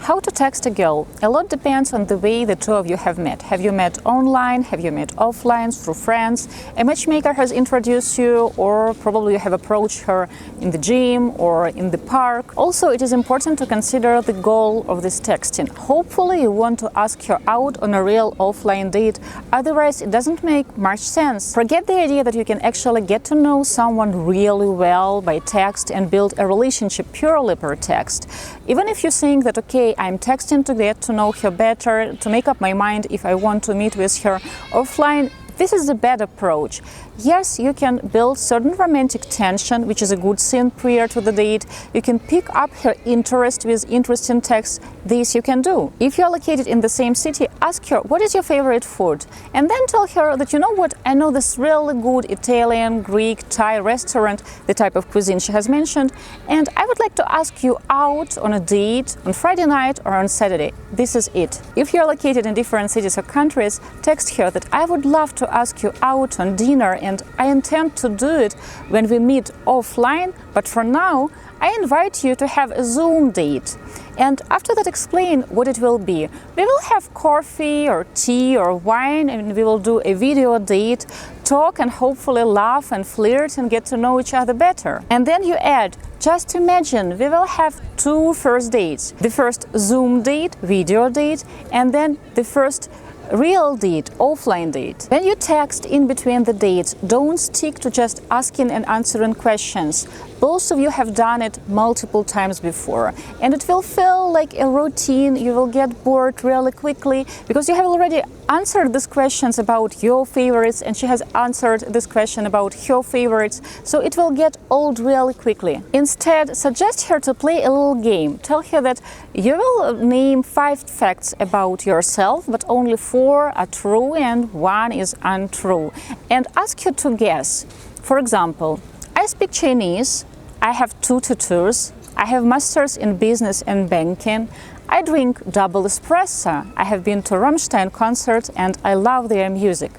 How to text a girl? A lot depends on the way the two of you have met. Have you met online? Have you met offline, through friends? A matchmaker has introduced you, or probably you have approached her in the gym or in the park. Also, it is important to consider the goal of this texting. Hopefully, you want to ask her out on a real offline date. Otherwise, it doesn't make much sense. Forget the idea that you can actually get to know someone really well by text and build a relationship purely per text. Even if you think that, okay, I'm texting to get to know her better, to make up my mind if I want to meet with her offline, this is the bad approach. Yes, you can build certain romantic tension, which is a good thing prior to the date. You can pick up her interest with interesting texts. This you can do. If you are located in the same city, ask her, what is your favorite food? And then tell her that, you know what, I know this really good Italian, Greek, Thai restaurant, the type of cuisine she has mentioned, and I would like to ask you out on a date on Friday night or on Saturday. This is it. If you are located in different cities or countries, text her that I would love to ask you out on dinner, and I intend to do it when we meet offline, but for now I invite you to have a Zoom date. And after that, explain what it will be. We will have coffee or tea or wine, and we will do a video date, talk and hopefully laugh and flirt and get to know each other better. And then you add, just imagine we will have two first dates. The first Zoom date, video date, and then the first real date, offline date. When you text in between the dates, don't stick to just asking and answering questions. Both of you have done it multiple times before, and it will feel like a routine. You will get bored really quickly because you have already answered these questions about your favorites, and she has answered this question about her favorites, so it will get old really quickly. Instead, suggest her to play a little game. Tell her that you will name 5 facts about yourself, but only 4 are true and 1 is untrue, and ask her to guess. For example, I speak Chinese, I have 2 tattoos, I have masters in business and banking, I drink double espresso, I have been to Rammstein concert and I love their music.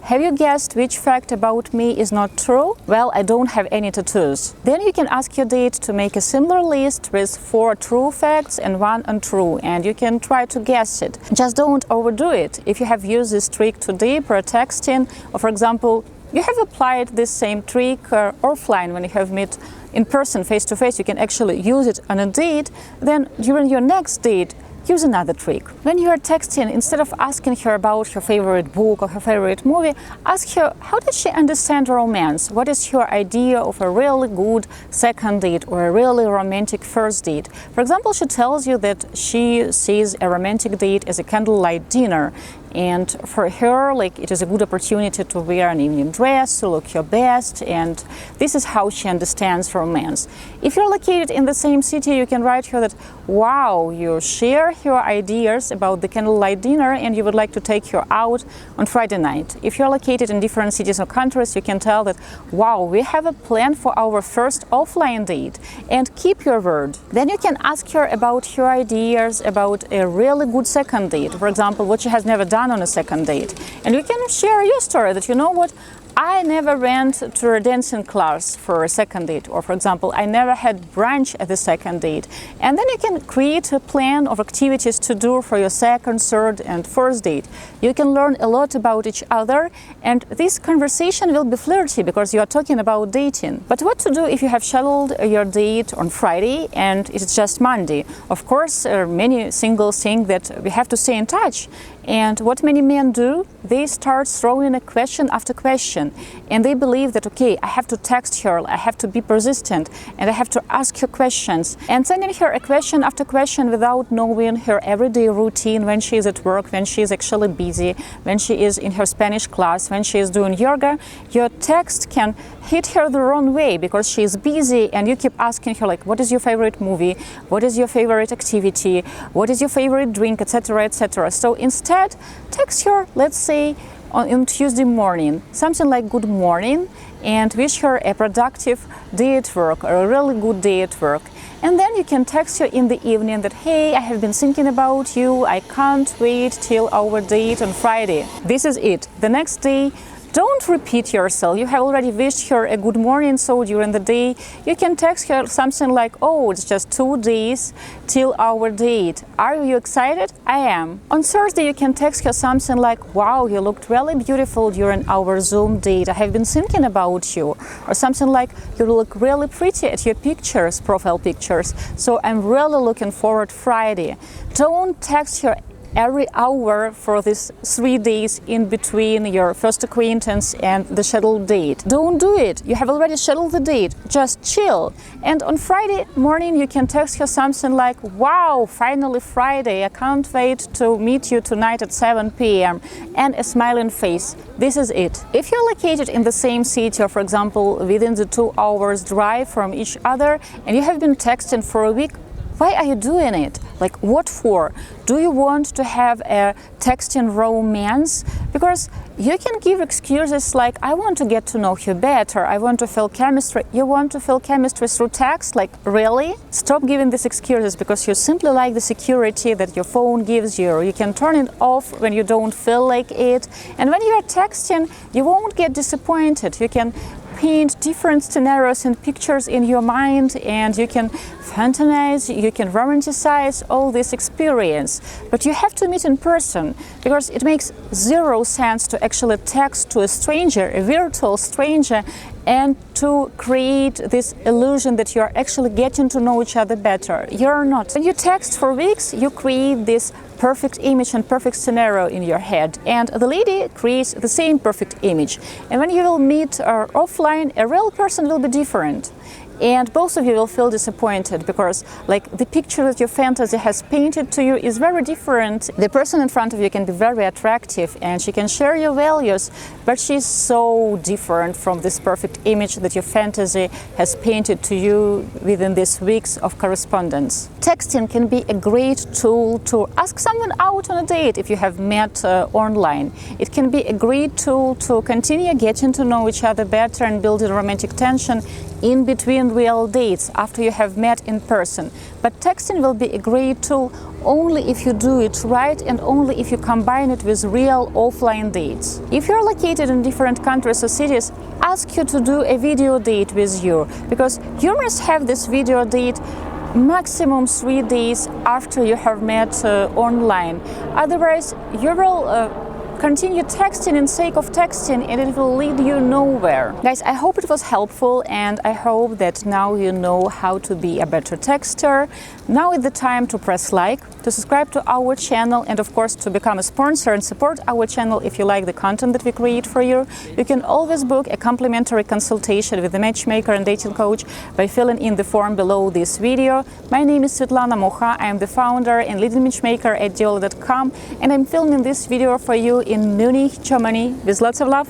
Have you guessed which fact about me is not true? Well, I don't have any tattoos. Then you can ask your date to make a similar list with 4 true facts and 1 untrue, and you can try to guess it. Just don't overdo it. If you have used this trick today per texting, or for example, you have applied this same trick offline when you have met in person, face-to-face, you can actually use it on a date, then during your next date, use another trick. When you are texting, instead of asking her about her favorite book or her favorite movie, ask her, how does she understand romance? What is her idea of a really good second date or a really romantic first date? For example, she tells you that she sees a romantic date as a candlelight dinner, and for her, like, it is a good opportunity to wear an evening dress, to look your best, and this is how she understands romance. If you're located in the same city, you can write her that, wow, you share your ideas about the candlelight dinner and you would like to take her out on Friday night. If you're located in different cities or countries, you can tell that, wow, we have a plan for our first offline date, and keep your word. Then you can ask her about her ideas about a really good second date. For example, what she has never done on a second date, and you can share your story that, you know what, I never went to a dancing class for a second date, or for example, I never had brunch at the second date. And then you can create a plan of activities to do for your second, third and fourth date. You can learn a lot about each other, and this conversation will be flirty because you are talking about dating. But what to do if you have scheduled your date on Friday and it's just Monday? Of course, many singles think that we have to stay in touch. And what many men do, they start throwing a question after question, and they believe that, okay, I have to text her, I have to be persistent, and I have to ask her questions. And sending her a question after question without knowing her everyday routine, when she is at work, when she is actually busy, when she is in her Spanish class, when she is doing yoga, your text can hit her the wrong way because she is busy, and you keep asking her, like, what is your favorite movie, what is your favorite activity, what is your favorite drink, etc., etc. So instead, text her, let's say, on Tuesday morning, something like good morning, and wish her a productive day at work or a really good day at work. And then you can text her in the evening that, hey, I have been thinking about you, I can't wait till our date on Friday. This is it. The next day, Don't repeat yourself. You have already wished her a good morning, so during the day you can text her something like, oh, it's just 2 days till our date. Are you excited? I am. On Thursday you can text her something like, wow, you looked really beautiful during our Zoom date. I have been thinking about you. Or something like, you look really pretty at your pictures, profile pictures. So I'm really looking forward Friday. Don't text her every hour for these 3 days in between your first acquaintance and the scheduled date. Don't do it. You have already scheduled the date. Just chill. And on Friday morning, you can text her something like, wow, finally Friday. I can't wait to meet you tonight at 7 p.m. and a smiling face. This is it. If you're located in the same city, or for example, within the 2 hours drive from each other, and you have been texting for a week, why are you doing it? Like, what for? Do you want to have a texting romance? Because you can give excuses like, I want to get to know you better, I want to feel chemistry. You want to feel chemistry through text? Like, really? Stop giving these excuses, because you simply like the security that your phone gives you. You can turn it off when you don't feel like it. And when you are texting, you won't get disappointed. You can paint different scenarios and pictures in your mind, and you can fantasize, you can romanticize all this experience. But you have to meet in person, because it makes zero sense to actually text to a stranger, a virtual stranger, and to create this illusion that you're actually getting to know each other better. You're not. When you text for weeks, you create this perfect image and perfect scenario in your head, and the lady creates the same perfect image. And when you will meet offline, a real person will be different. And both of you will feel disappointed, because like the picture that your fantasy has painted to you is very different. The person in front of you can be very attractive and she can share your values, but she's so different from this perfect image that your fantasy has painted to you within these weeks of correspondence. Texting can be a great tool to ask someone out on a date if you have met online. It can be a great tool to continue getting to know each other better and building romantic tension in between real dates after you have met in person. But texting will be a great tool only if you do it right and only if you combine it with real offline dates. If you're located in different countries or cities, ask you to do a video date with you, because you must have this video date maximum 3 days after you have met online. Otherwise, you will continue texting in sake of texting, and it will lead you nowhere. Guys, I hope it was helpful, and I hope that now you know how to be a better texter. Now is the time to press like, to subscribe to our channel, and of course to become a sponsor and support our channel if you like the content that we create for you. You can always book a complimentary consultation with the matchmaker and dating coach by filling in the form below this video. My name is Svetlana Moha. I am the founder and leading matchmaker at Diolli.com, and I'm filming this video for you in Munich, Germany, with lots of love.